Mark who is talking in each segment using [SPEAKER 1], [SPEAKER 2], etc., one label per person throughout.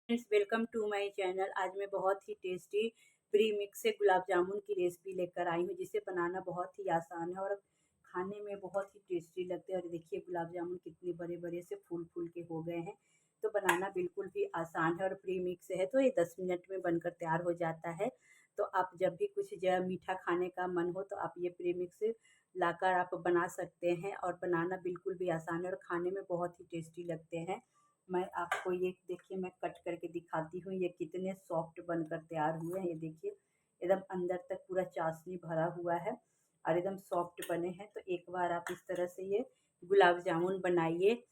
[SPEAKER 1] Friends, welcome to my channel. आज मैं बहुत ही टेस्टी प्री मिक्स से गुलाब जामुन की रेसिपी लेकर आई हूँ, जिसे बनाना बहुत ही आसान है और खाने में बहुत ही टेस्टी लगते हैं। और देखिए गुलाब जामुन कितने बड़े बड़े से फूल फूल के हो गए हैं, तो बनाना बिल्कुल भी आसान है। और प्री मिक्स है तो ये 10 मिनट में बनकर तैयार हो जाता है। तो आप जब भी कुछ मीठा खाने का मन हो तो आप ये प्री मिक्स लाकर आप बना सकते हैं। और बनाना बिल्कुल भी आसान है और खाने में बहुत ही टेस्टी लगते हैं। मैं आपको ये देखिए, मैं कट करके दिखाती हूँ ये कितने सॉफ्ट बनकर तैयार हुए हैं। ये देखिए एकदम अंदर तक पूरा चाशनी भरा हुआ है और एकदम सॉफ्ट बने हैं। तो एक बार आप इस तरह से ये गुलाब जामुन बनाइए।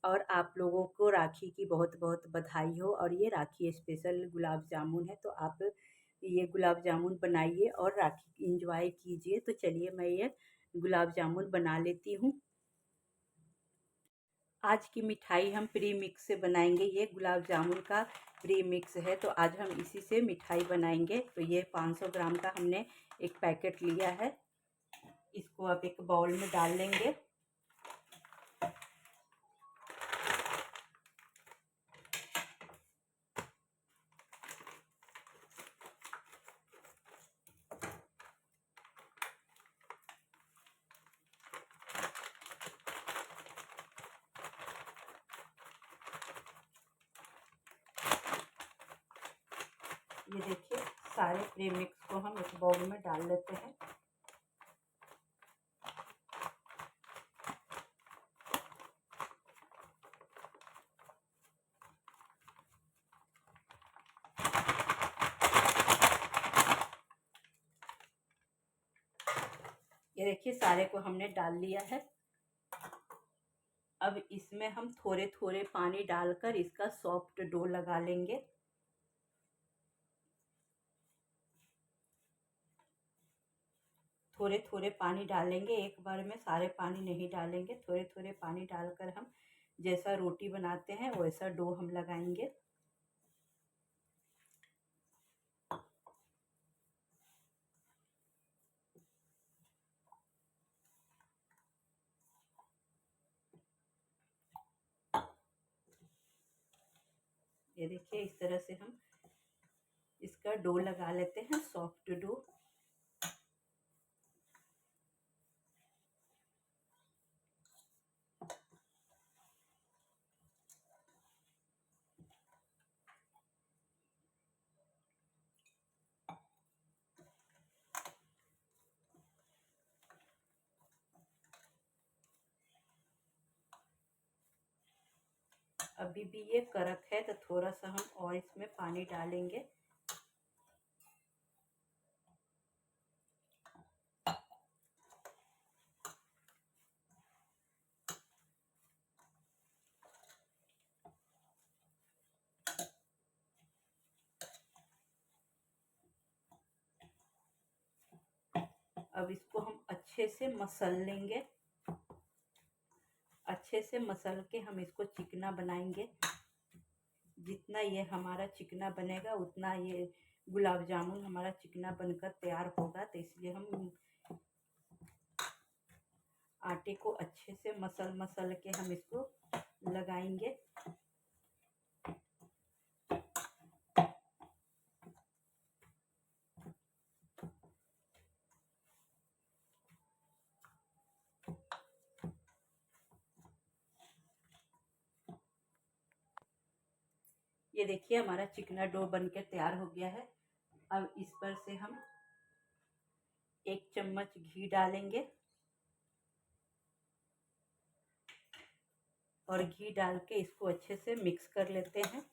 [SPEAKER 1] और आप लोगों को राखी की बहुत बहुत बधाई हो। और ये राखी स्पेशल गुलाब जामुन है, तो आप ये गुलाब जामुन बनाइए और राखी इंजॉय कीजिए। तो चलिए मैं ये गुलाब जामुन बना लेती हूँ। आज की मिठाई हम प्री मिक्स से बनाएंगे। ये गुलाब जामुन का प्री मिक्स है, तो आज हम इसी से मिठाई बनाएंगे। तो ये 500 ग्राम का हमने एक पैकेट लिया है। इसको आप एक बाउल में डाल लेंगे। ये देखिए सारे प्री मिक्स को हम एक बाउल में डाल लेते हैं। ये देखिए सारे को हमने डाल लिया है। अब इसमें हम थोड़े थोड़े पानी डालकर इसका सॉफ्ट डो लगा लेंगे। थोड़े थोड़े पानी डालेंगे, एक बार में सारे पानी नहीं डालेंगे। थोड़े थोड़े पानी डालकर हम जैसा रोटी बनाते हैं वैसा डो हम लगाएंगे। ये देखिए इस तरह से हम इसका डो लगा लेते हैं, सॉफ्ट डो। अभी भी ये कड़क है, तो थोड़ा सा हम और इसमें पानी डालेंगे। अब इसको हम अच्छे से मसल लेंगे। अच्छे से मसल के हम इसको चिकना बनाएंगे। जितना ये हमारा चिकना बनेगा उतना ये गुलाब जामुन हमारा चिकना बनकर तैयार होगा। तो इसलिए हम आटे को अच्छे से मसल मसल के हम इसको लगाएंगे। ये देखिए हमारा चिकना डो बनकर तैयार हो गया है। अब इस पर से हम 1 चम्मच घी डालेंगे और घी डाल के इसको अच्छे से मिक्स कर लेते हैं।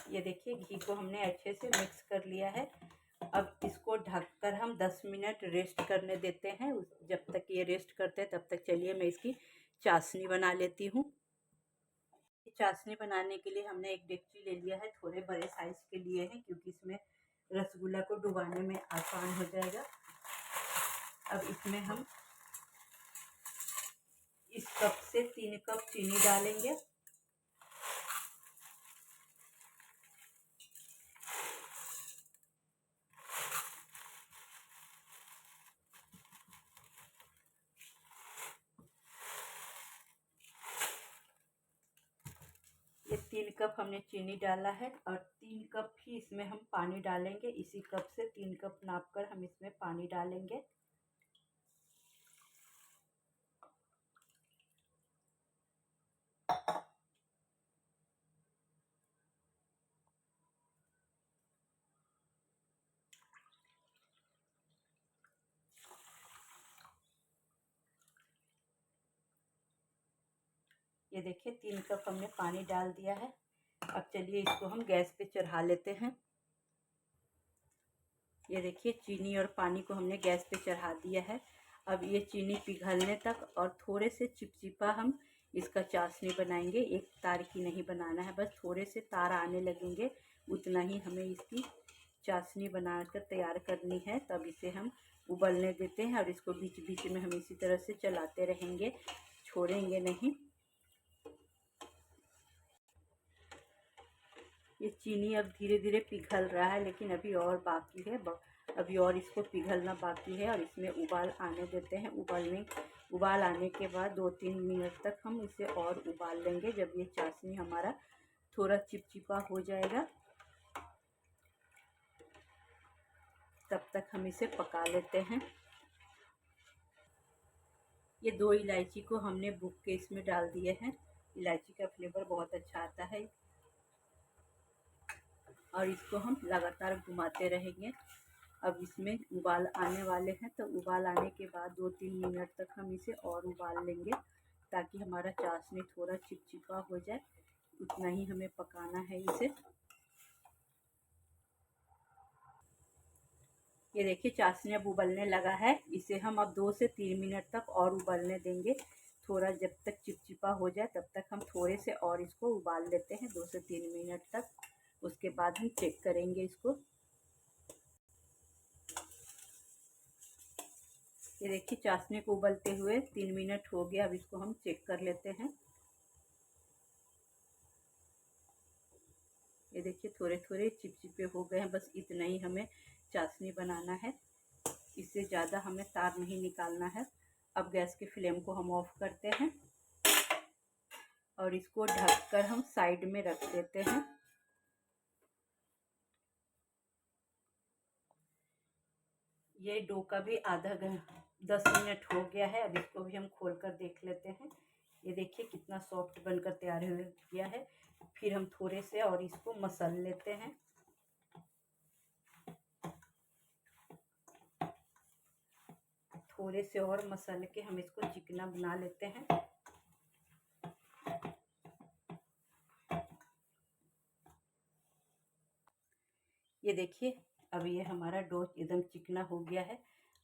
[SPEAKER 1] ये देखिए घी को हमने अच्छे से मिक्स कर लिया है। अब इसको ढककर हम 10 मिनट रेस्ट करने देते हैं। जब तक ये रेस्ट करते हैं तब तक चलिए मैं इसकी चाशनी बना लेती हूँ। चाशनी बनाने के लिए हमने एक डेगची ले लिया है, थोड़े बड़े साइज के लिए है क्योंकि इसमें रसगुल्ला को डुबाने में आसान हो जाएगा। अब इसमें हम इस कप से 3 कप चीनी डालेंगे। ये 3 कप हमने चीनी डाला है और 3 कप ही इसमें हम पानी डालेंगे। इसी कप से 3 कप नाप कर हम इसमें पानी डालेंगे। ये देखिए 3 कप हमने पानी डाल दिया है। अब चलिए इसको हम गैस पे चढ़ा लेते हैं। ये देखिए चीनी और पानी को हमने गैस पे चढ़ा दिया है। अब ये चीनी पिघलने तक और थोड़े से चिपचिपा हम इसका चाशनी बनाएंगे। एक तार की नहीं बनाना है, बस थोड़े से तार आने लगेंगे उतना ही हमें इसकी चाशनी बनाकर तैयार करनी है। तब इसे हम उबलने देते हैं और इसको बीच बीच में हम इसी तरह से चलाते रहेंगे, छोड़ेंगे नहीं। ये चीनी अब धीरे धीरे पिघल रहा है, लेकिन अभी और बाकी है। अभी और इसको पिघलना बाकी है और इसमें उबाल आने देते हैं। उबाल आने के बाद 2-3 मिनट तक हम इसे और उबाल लेंगे। जब ये चाशनी हमारा थोड़ा चिपचिपा हो जाएगा तब तक हम इसे पका लेते हैं। ये 2 इलायची को हमने बुक के इसमें डाल दिए हैं। इलायची का फ्लेवर बहुत अच्छा आता है और इसको हम लगातार घुमाते रहेंगे। अब इसमें उबाल आने वाले हैं, तो उबाल आने के बाद 2-3 मिनट तक हम इसे और उबाल लेंगे ताकि हमारा चाशनी थोड़ा चिपचिपा हो जाए। उतना ही हमें पकाना है इसे। ये देखिए चाशनी अब उबलने लगा है। इसे हम अब 2 से 3 मिनट तक और उबलने देंगे। थोड़ा जब तक चिपचिपा हो जाए तब तक हम थोड़े से और इसको उबाल लेते हैं, 2 से 3 मिनट तक। उसके बाद हम चेक करेंगे इसको। ये देखिए चाशनी को उबलते हुए 3 मिनट हो गया। अब इसको हम चेक कर लेते हैं। ये देखिए थोड़े थोड़े चिपचिपे हो गए हैं, बस इतना ही हमें चाशनी बनाना है। इससे ज़्यादा हमें तार नहीं निकालना है। अब गैस की फ्लेम को हम ऑफ करते हैं और इसको ढककर हम साइड में रख देते हैं। ये डो का भी 10 मिनट हो गया है। अब इसको भी हम खोल कर देख लेते हैं। ये देखिए कितना सॉफ्ट बनकर तैयार हो गया है। फिर हम थोड़े से और इसको मसल लेते हैं। थोड़े से और मसल के हम इसको चिकना बना लेते हैं। ये देखिए अब ये हमारा डो एकदम चिकना हो गया है।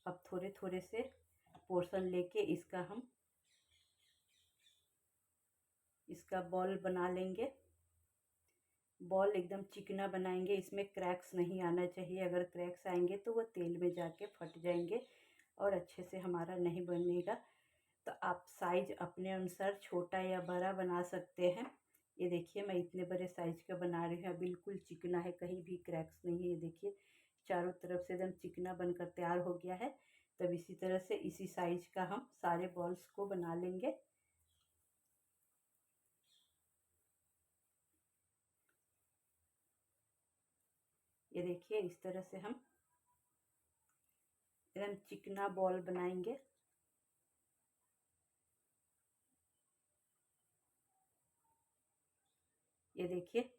[SPEAKER 1] अब थोड़े थोड़े से पोर्शन लेके इसका बॉल बना लेंगे। बॉल एकदम चिकना बनाएंगे, इसमें क्रैक्स नहीं आना चाहिए। अगर क्रैक्स आएंगे तो वो तेल में जाके फट जाएंगे और अच्छे से हमारा नहीं बनेगा। तो आप साइज अपने अनुसार छोटा या बड़ा बना सकते हैं। ये देखिए मैं इतने बड़े साइज का बना रही हूँ। बिल्कुल चिकना है, कहीं भी क्रैक्स नहीं है। ये देखिए चारों तरफ से एकदम चिकना बनकर तैयार हो गया है। तब इसी तरह से इसी साइज का हम सारे बॉल्स को बना लेंगे। ये देखिए इस तरह से हम एकदम चिकना बॉल बनाएंगे। ये देखिए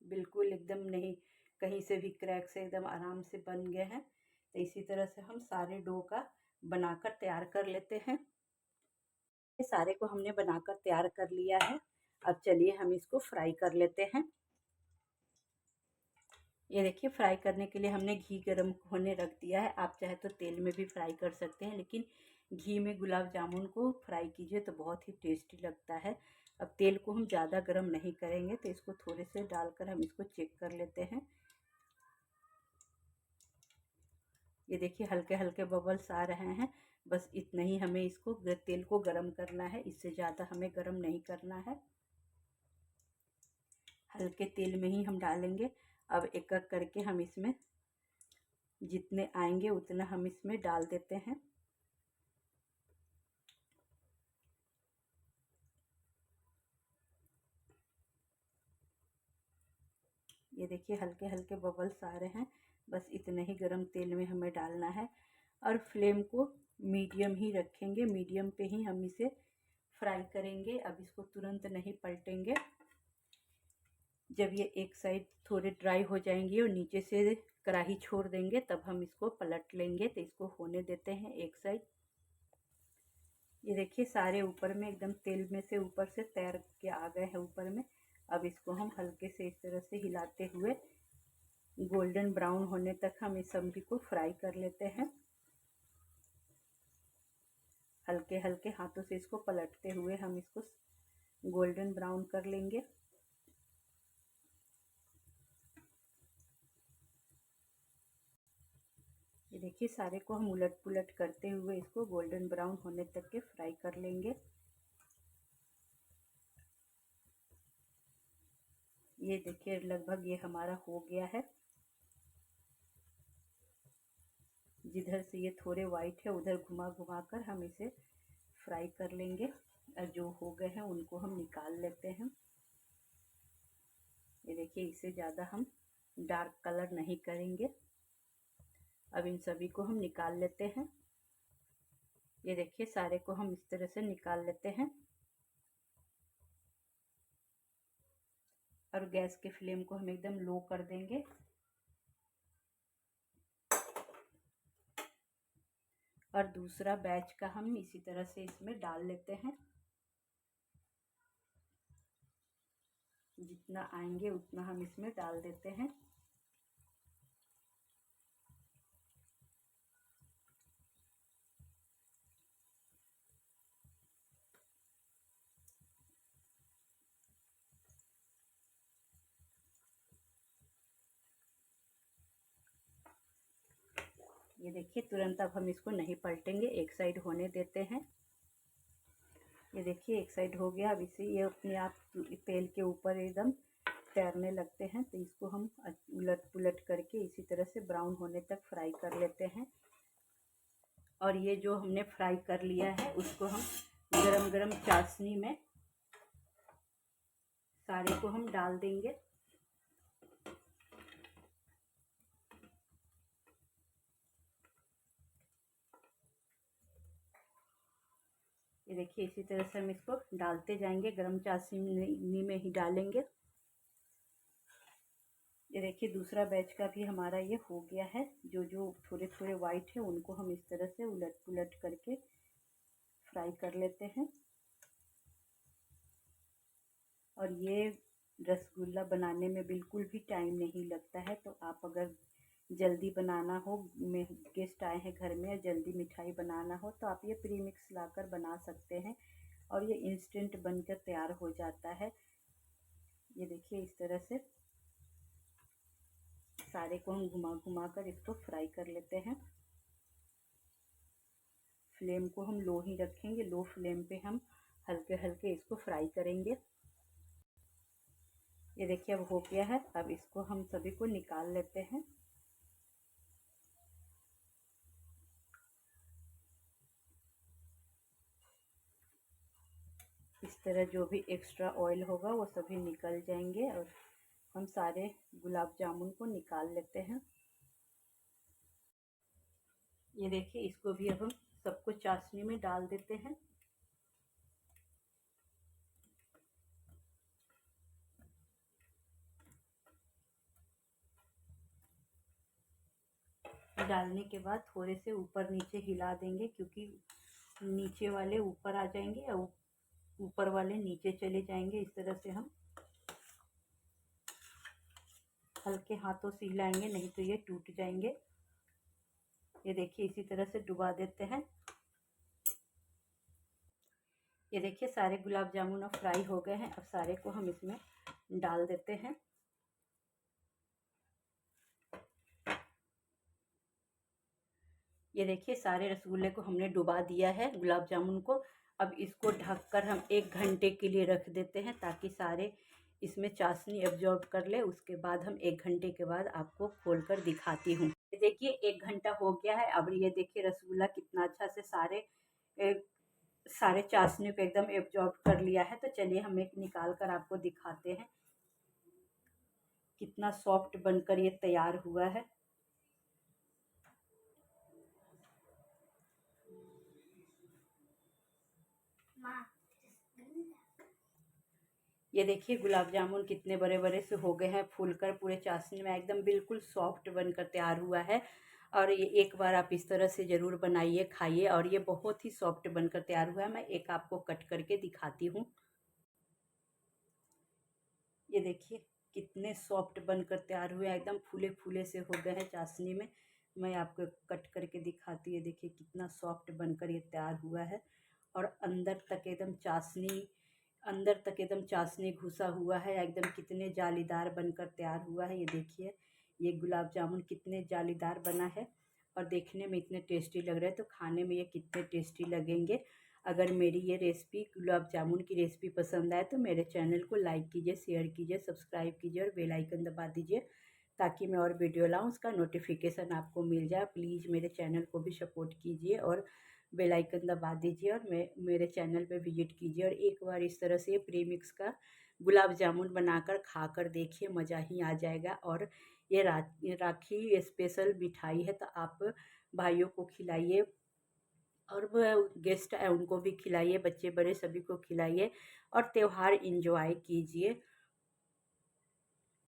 [SPEAKER 1] बिल्कुल एकदम नहीं, कहीं से भी क्रैक से एकदम आराम से बन गए हैं। तो इसी तरह से हम सारे डो का बनाकर तैयार कर लेते हैं। ये सारे को हमने बनाकर तैयार कर लिया है। अब चलिए हम इसको फ्राई कर लेते हैं। ये देखिए फ्राई करने के लिए हमने घी गरम होने रख दिया है। आप चाहे तो तेल में भी फ्राई कर सकते हैं, लेकिन घी में गुलाब जामुन को फ्राई कीजिए तो बहुत ही टेस्टी लगता है। अब तेल को हम ज़्यादा गरम नहीं करेंगे, तो इसको थोड़े से डालकर हम इसको चेक कर लेते हैं। ये देखिए हल्के हल्के बबल्स आ रहे हैं। बस इतना ही हमें इसको तेल को गरम करना है, इससे ज़्यादा हमें गरम नहीं करना है। हल्के तेल में ही हम डालेंगे। अब एक एक करके हम इसमें जितने आएंगे उतना हम इसमें डाल देते हैं। ये देखिए हल्के हल्के बबल्स आ रहे हैं। बस इतने ही गरम तेल में हमें डालना है और फ्लेम को मीडियम ही रखेंगे। मीडियम पे ही हम इसे फ्राई करेंगे। अब इसको तुरंत नहीं पलटेंगे। जब ये एक साइड थोड़े ड्राई हो जाएंगे और नीचे से कढ़ाई छोड़ देंगे तब हम इसको पलट लेंगे। तो इसको होने देते हैं एक साइड। ये देखिए सारे ऊपर में एकदम तेल में से ऊपर से तैर के आ गए हैं ऊपर में। अब इसको हम हल्के से इस तरह से हिलाते हुए गोल्डन ब्राउन होने तक हम इस सब्जी को फ्राई कर लेते हैं। हल्के हल्के हाथों से इसको पलटते हुए हम इसको गोल्डन ब्राउन कर लेंगे। ये देखिए सारे को हम उलट पुलट करते हुए इसको गोल्डन ब्राउन होने तक के फ्राई कर लेंगे। ये देखिए लगभग ये हमारा हो गया है। जिधर से ये थोड़े वाइट है उधर घुमा घुमा कर हम इसे फ्राई कर लेंगे। जो हो गए हैं उनको हम निकाल लेते हैं। ये देखिए इससे ज़्यादा हम डार्क कलर नहीं करेंगे। अब इन सभी को हम निकाल लेते हैं। ये देखिए सारे को हम इस तरह से निकाल लेते हैं और गैस के फ्लेम को हम एकदम लो कर देंगे। और दूसरा बैच का हम इसी तरह से इसमें डाल लेते हैं। जितना आएंगे उतना हम इसमें डाल देते हैं। ये देखिए तुरंत अब हम इसको नहीं पलटेंगे, एक साइड होने देते हैं। ये देखिए एक साइड हो गया। अब इसे ये अपने आप तेल के ऊपर एकदम तैरने लगते हैं। तो इसको हम उलट पुलट करके इसी तरह से ब्राउन होने तक फ्राई कर लेते हैं। और ये जो हमने फ्राई कर लिया है उसको हम गरम गरम चाशनी में सारे को हम डाल देंगे। ये देखिए इसी तरह से हम इसको डालते जाएंगे, गरम चाशनी में ही डालेंगे। ये देखिए दूसरा बैच का भी हमारा ये हो गया है। जो जो थोड़े थोड़े वाइट है उनको हम इस तरह से उलट पुलट करके फ्राई कर लेते हैं। और ये रसगुल्ला बनाने में बिल्कुल भी टाइम नहीं लगता है। तो आप अगर जल्दी बनाना हो, गेस्ट आए हैं घर में, जल्दी मिठाई बनाना हो तो आप ये प्री मिक्स लाकर बना सकते हैं और ये इंस्टेंट बनकर तैयार हो जाता है। ये देखिए इस तरह से सारे को हम घुमा घुमा कर इसको फ्राई कर लेते हैं। फ्लेम को हम लो ही रखेंगे। लो फ्लेम पे हम हल्के हल्के इसको फ्राई करेंगे। ये देखिए अब हो गया है। अब इसको हम सभी को निकाल लेते हैं। इस तरह जो भी एक्स्ट्रा ऑयल होगा वो सभी निकल जाएंगे और हम सारे गुलाब जामुन को निकाल लेते हैं। ये देखिए इसको भी अब हम सबको चाशनी में डाल देते हैं। डालने के बाद थोड़े से ऊपर नीचे हिला देंगे, क्योंकि नीचे वाले ऊपर आ जाएंगे और ऊपर वाले नीचे चले जाएंगे। इस तरह से हम हल्के हाथों से हिलाएंगे, नहीं तो ये टूट जाएंगे। ये देखिए इसी तरह से डुबा देते हैं। ये देखिए सारे गुलाब जामुन अब फ्राई हो गए हैं। अब सारे को हम इसमें डाल देते हैं। ये देखिए सारे रसगुल्ले को हमने डुबा दिया है गुलाब जामुन को। अब इसको ढककर हम 1 घंटे के लिए रख देते हैं ताकि सारे इसमें चाशनी एब्जॉर्ब कर ले। उसके बाद हम 1 घंटे के बाद आपको खोल कर दिखाती हूँ। ये देखिए 1 घंटा हो गया है। अब ये देखिए रसगुल्ला कितना अच्छा से सारे चाशनी को एकदम एब्जॉर्ब कर लिया है। तो चलिए हम एक निकाल कर आपको दिखाते हैं कितना सॉफ्ट बनकर ये तैयार हुआ है। ये देखिए गुलाब जामुन कितने बड़े बड़े से हो गए हैं, फूलकर पूरे चाशनी में एकदम बिल्कुल सॉफ्ट बनकर तैयार हुआ है। और ये एक बार आप इस तरह से ज़रूर बनाइए, खाइए। और ये बहुत ही सॉफ्ट बनकर तैयार हुआ है। मैं एक आपको कट करके दिखाती हूँ। ये देखिए कितने सॉफ्ट बनकर तैयार हुए, एकदम फूले फूले से हो गए हैं चाशनी में। मैं आपको कट करके दिखाती हूँ। ये देखिए कितना सॉफ्ट बनकर ये तैयार हुआ है। और अंदर तक एकदम चाशनी घुसा हुआ है, एकदम कितने जालीदार बनकर तैयार हुआ है। ये देखिए ये गुलाब जामुन कितने जालीदार बना है और देखने में इतने टेस्टी लग रहे हैं। तो खाने में ये कितने टेस्टी लगेंगे। अगर मेरी ये रेसिपी गुलाब जामुन की रेसिपी पसंद आए तो मेरे चैनल को लाइक कीजिए, शेयर कीजिए, सब्सक्राइब कीजिए और बेल आइकन दबा दीजिए ताकि मैं और वीडियो लाऊं उसका नोटिफिकेशन आपको मिल जाए। प्लीज़ मेरे चैनल को भी सपोर्ट कीजिए और बेल आइकन दबा दीजिए और मेरे चैनल पे विजिट कीजिए। और एक बार इस तरह से प्रीमिक्स का गुलाब जामुन बनाकर खाकर देखिए, मज़ा ही आ जाएगा। और ये राखी स्पेशल मिठाई है, तो आप भाइयों को खिलाइए और गेस्ट है उनको भी खिलाइए, बच्चे बड़े सभी को खिलाइए और त्यौहार एंजॉय कीजिए।